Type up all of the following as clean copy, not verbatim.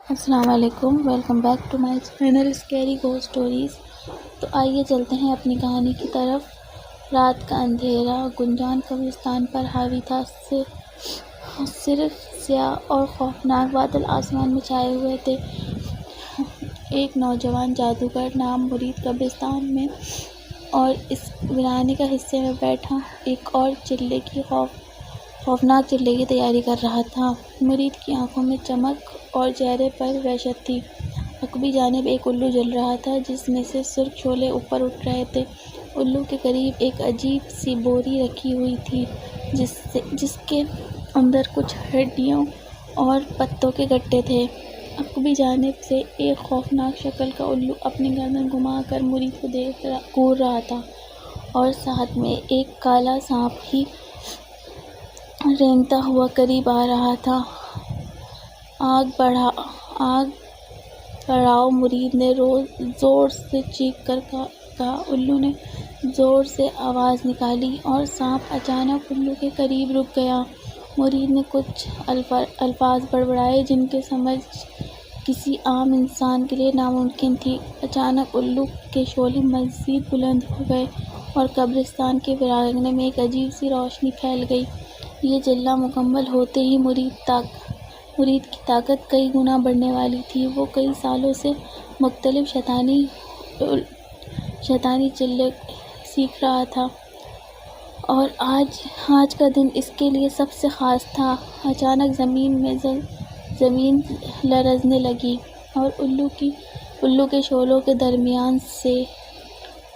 السلام علیکم، welcome back to my channel scary ghost stories. تو آئیے چلتے ہیں اپنی کہانی کی طرف۔ رات کا اندھیرا گنجان قبرستان پر حاوی تھا۔ صرف سیاہ اور خوفناک بادل آسمان میں چھائے ہوئے تھے۔ ایک نوجوان جادوگر نام مرید قبرستان میں اور اس ویرانے کا حصے میں بیٹھا ایک اور خوفناک چلے کی تیاری کر رہا تھا۔ مرید کی آنکھوں میں چمک اور چہرے پر وحشت تھی۔ عقبی جانب ایک الو جل رہا تھا جس میں سے سرخ شعلے اوپر اٹھ رہے تھے۔ الو کے قریب ایک عجیب سی بوری رکھی ہوئی تھی جس کے اندر کچھ ہڈیوں اور پتوں کے گٹھے تھے۔ عقبی جانب سے ایک خوفناک شکل کا الو اپنی گردن گھما کر مرید کو دیکھ گور رہا تھا اور ساتھ میں ایک کالا سانپ بھی رینگتا ہوا قریب آ رہا تھا۔ آگ بڑھاؤ، مرید نے زور سے چیخ کر کہا۔ الو نے زور سے آواز نکالی اور سانپ اچانک الو کے قریب رک گیا۔ مرید نے کچھ الفاظ بڑبڑائے جن کی سمجھ کسی عام انسان کے لیے ناممکن تھی۔ اچانک الو کے شعلے مزید بلند ہو گئے اور قبرستان کے ویرانے میں ایک عجیب سی روشنی پھیل گئی۔ یہ جلوہ مکمل ہوتے ہی مرید کی طاقت کئی گنا بڑھنے والی تھی۔ وہ کئی سالوں سے مختلف شیطانی چلے سیکھ رہا تھا اور آج کا دن اس کے لیے سب سے خاص تھا۔ اچانک زمین لرزنے لگی اور الو کے شعلوں کے درمیان سے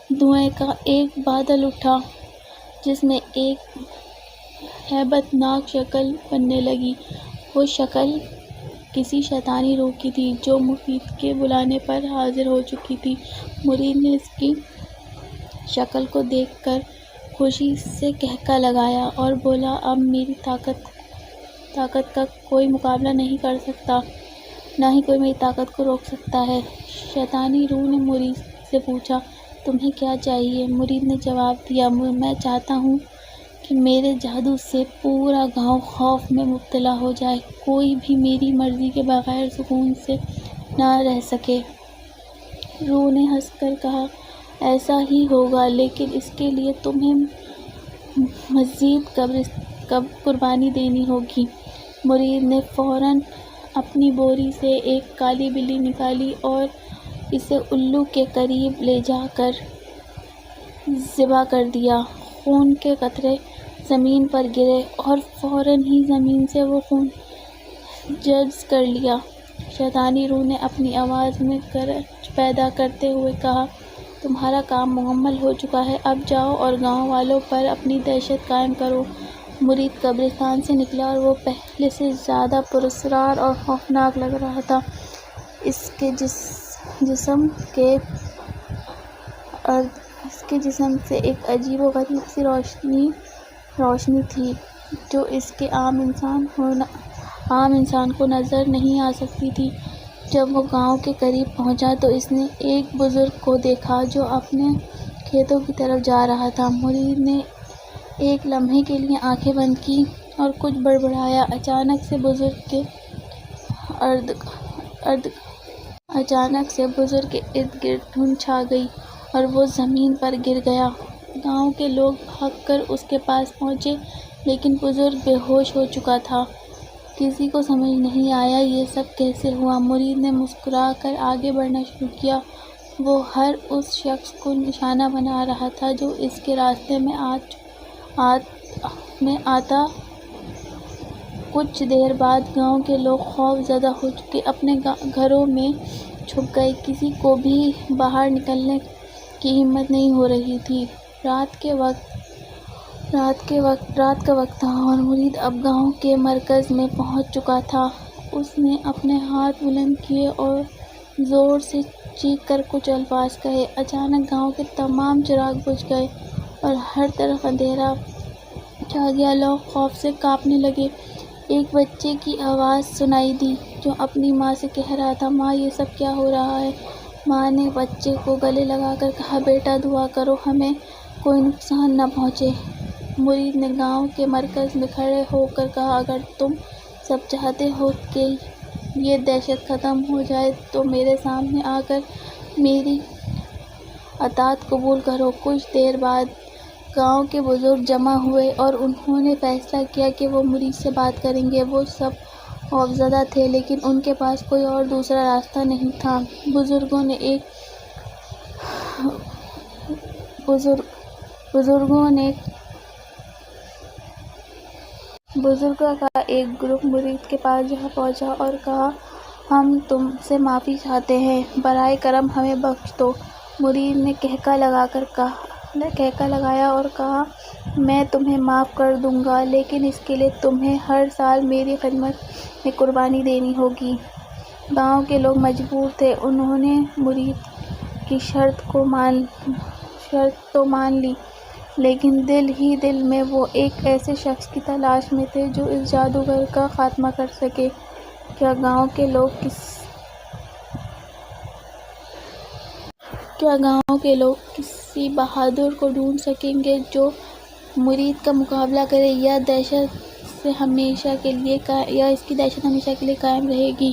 دھوئیں کا ایک بادل اٹھا جس میں ایک ہیبت ناک شکل بننے لگی۔ وہ شکل کسی شیطانی روح کی تھی جو مرید کے بلانے پر حاضر ہو چکی تھی۔ مرید نے اس کی شکل کو دیکھ کر خوشی سے قہقہہ لگایا اور بولا، اب میری طاقت کا کوئی مقابلہ نہیں کر سکتا، نہ ہی کوئی میری طاقت کو روک سکتا ہے۔ شیطانی روح نے مرید سے پوچھا، تمہیں کیا چاہیے؟ مرید نے جواب دیا، میں چاہتا ہوں کہ میرے جادو سے پورا گاؤں خوف میں مبتلا ہو جائے، کوئی بھی میری مرضی کے بغیر سکون سے نہ رہ سکے۔ روح نے ہنس کر کہا، ایسا ہی ہوگا، لیکن اس کے لیے تمہیں مزید قربانی دینی ہوگی۔ مرید نے فوراً اپنی بوری سے ایک کالی بلی نکالی اور اسے الو کے قریب لے جا کر ذبح کر دیا۔ خون کے قطرے زمین پر گرے اور فوراً ہی زمین سے وہ خون جذب کر لیا۔ شیطانی روح نے اپنی آواز میں گرج پیدا کرتے ہوئے کہا، تمہارا کام مکمل ہو چکا ہے، اب جاؤ اور گاؤں والوں پر اپنی دہشت قائم کرو۔ مرید قبرستان سے نکلا اور وہ پہلے سے زیادہ پراسرار اور خوفناک لگ رہا تھا۔ اس کے جسم سے ایک عجیب و غریب سی روشنی تھی جو اس کے عام انسان کو نظر نہیں آ سکتی تھی۔ جب وہ گاؤں کے قریب پہنچا تو اس نے ایک بزرگ کو دیکھا جو اپنے کھیتوں کی طرف جا رہا تھا۔ مرید نے ایک لمحے کے لیے آنکھیں بند کی اور کچھ بڑبڑایا۔ اچانک سے بزرگ کے ارد گرد دھند چھا گئی اور وہ زمین پر گر گیا۔ گاؤں کے لوگ بھاگ کر اس کے پاس پہنچے لیکن بزرگ بے ہوش ہو چکا تھا۔ کسی کو سمجھ نہیں آیا یہ سب کیسے ہوا۔ مرید نے مسکرا کر آگے بڑھنا شروع کیا۔ وہ ہر اس شخص کو نشانہ بنا رہا تھا جو اس کے راستے میں آتا۔ کچھ دیر بعد گاؤں کے لوگ خوف زدہ ہو کے اپنے گھروں میں چھپ گئے۔ کسی کو بھی باہر نکلنے کی ہمت نہیں ہو رہی تھی۔ رات کا وقت تھا اور مرید اب گاؤں کے مرکز میں پہنچ چکا تھا۔ اس نے اپنے ہاتھ بلند کیے اور زور سے چیخ کر کچھ الفاظ کہے۔ اچانک گاؤں کے تمام چراغ بجھ گئے اور ہر طرف اندھیرا چھا گیا۔ لوگ خوف سے کانپنے لگے۔ ایک بچے کی آواز سنائی دی جو اپنی ماں سے کہہ رہا تھا، ماں یہ سب کیا ہو رہا ہے؟ ماں نے بچے کو گلے لگا کر کہا، بیٹا دعا کرو ہمیں کوئی نقصان نہ پہنچے۔ مرید نے گاؤں کے مرکز میں کھڑے ہو کر کہا، اگر تم سب چاہتے ہو کہ یہ دہشت ختم ہو جائے تو میرے سامنے آ کر میری اطاعت قبول کرو۔ کچھ دیر بعد گاؤں کے بزرگ جمع ہوئے اور انہوں نے فیصلہ کیا کہ وہ مرید سے بات کریں گے۔ وہ سب خوفزدہ تھے لیکن ان کے پاس کوئی اور دوسرا راستہ نہیں تھا۔ بزرگوں کا ایک گروپ مرید کے پاس جا پہنچا اور کہا، ہم تم سے معافی چاہتے ہیں، براہ کرم ہمیں بخش دو۔ مرید نے کہکہ لگایا اور کہا، میں تمہیں معاف کر دوں گا لیکن اس کے لیے تمہیں ہر سال میری خدمت میں قربانی دینی ہوگی۔ گاؤں کے لوگ مجبور تھے، انہوں نے مرید کی شرط تو مان لی لیکن دل ہی دل میں وہ ایک ایسے شخص کی تلاش میں تھے جو اس جادوگر کا خاتمہ کر سکے۔ کیا گاؤں کے لوگ کسی بہادر کو ڈھونڈ سکیں گے جو مرید کا مقابلہ کرے یا اس کی دہشت ہمیشہ کے لیے قائم رہے گی؟